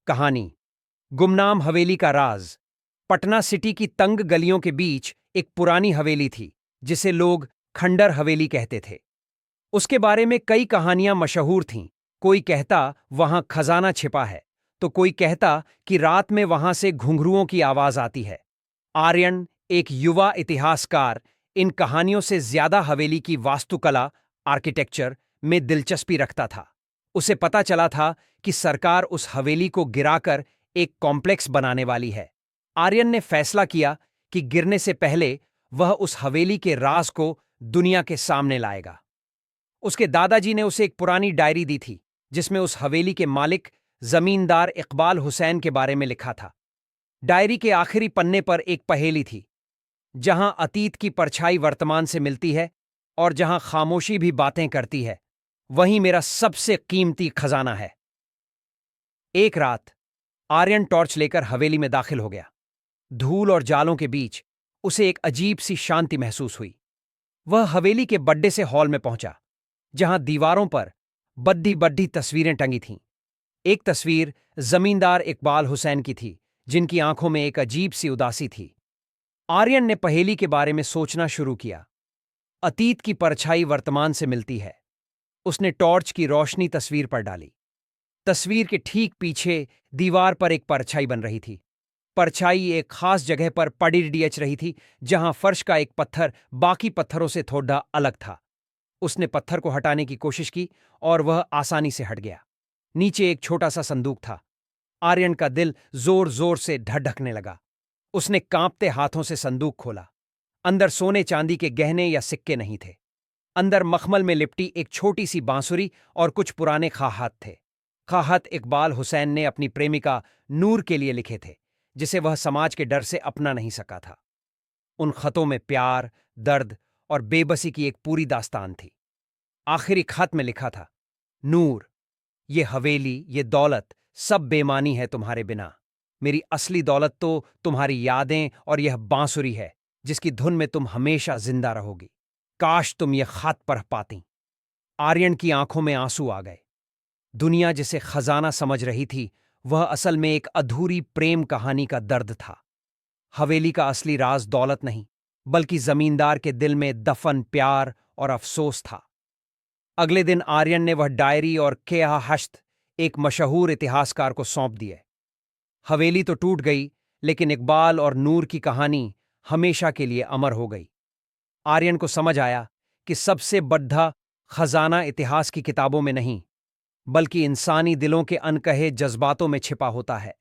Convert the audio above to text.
कहानी गुमनाम हवेली का राज। पटना सिटी की तंग गलियों के बीच एक पुरानी हवेली थी जिसे लोग खंडर हवेली कहते थे। उसके बारे में कई कहानियां मशहूर थीं। कोई कहता वहां खजाना छिपा है, तो कोई कहता कि रात में वहां से घुंघरुओं की आवाज आती है। आर्यन, एक युवा इतिहासकार, इन कहानियों से ज्यादा हवेली की वास्तुकला, आर्किटेक्चर में दिलचस्पी रखता था। उसे पता चला था कि सरकार उस हवेली को गिराकर एक कॉम्प्लेक्स बनाने वाली है। आर्यन ने फैसला किया कि गिरने से पहले वह उस हवेली के राज को दुनिया के सामने लाएगा। उसके दादाजी ने उसे एक पुरानी डायरी दी थी जिसमें उस हवेली के मालिक जमींदार इकबाल हुसैन के बारे में लिखा था। डायरी के आखिरी पन्ने पर एक पहेली थी, जहां अतीत की परछाई वर्तमान से मिलती है और जहां खामोशी भी बातें करती है, वहीं मेरा सबसे कीमती खजाना है। एक रात आर्यन टॉर्च लेकर हवेली में दाखिल हो गया। धूल और जालों के बीच उसे एक अजीब सी शांति महसूस हुई। वह हवेली के बड्डे से हॉल में पहुंचा, जहां दीवारों पर बड्डी बड्डी तस्वीरें टंगी थीं। एक तस्वीर जमींदार इकबाल हुसैन की थी, जिनकी आंखों में एक अजीब सी उदासी थी। आर्यन ने पहेली के बारे में सोचना शुरू किया। अतीत की परछाई वर्तमान से मिलती है। उसने टॉर्च की रोशनी तस्वीर पर डाली। तस्वीर के ठीक पीछे दीवार पर एक परछाई बन रही थी। परछाई एक खास जगह पर पड़ी डियच रही थी, जहां फर्श का एक पत्थर बाकी पत्थरों से थोड़ा अलग था। उसने पत्थर को हटाने की कोशिश की और वह आसानी से हट गया। नीचे एक छोटा सा संदूक था। आर्यन का दिल जोर जोर से धड़कने लगा। उसने कांपते हाथों से संदूक खोला। अंदर सोने चांदी के गहने या सिक्के नहीं थे। अंदर मखमल में लिपटी एक छोटी सी बांसुरी और कुछ पुराने खाहात थे। खाहत इकबाल हुसैन ने अपनी प्रेमिका नूर के लिए लिखे थे, जिसे वह समाज के डर से अपना नहीं सका था। उन खतों में प्यार, दर्द और बेबसी की एक पूरी दास्तान थी। आखिरी खत में लिखा था, नूर, ये हवेली, ये दौलत सब बेमानी है तुम्हारे बिना। मेरी असली दौलत तो तुम्हारी यादें और यह बांसुरी है, जिसकी धुन में तुम हमेशा जिंदा रहोगी। काश तुम ये खत पढ़ पाती। आर्यन की आंखों में आंसू आ गए। दुनिया जिसे खजाना समझ रही थी, वह असल में एक अधूरी प्रेम कहानी का दर्द था। हवेली का असली राज दौलत नहीं, बल्कि जमींदार के दिल में दफन प्यार और अफसोस था। अगले दिन आर्यन ने वह डायरी और केहा हश्त एक मशहूर इतिहासकार को सौंप दिए। हवेली तो टूट गई, लेकिन इकबाल और नूर की कहानी हमेशा के लिए अमर हो गई। आर्यन को समझ आया कि सबसे बड़ा खजाना इतिहास की किताबों में नहीं, बल्कि इंसानी दिलों के अनकहे जज्बातों में छिपा होता है।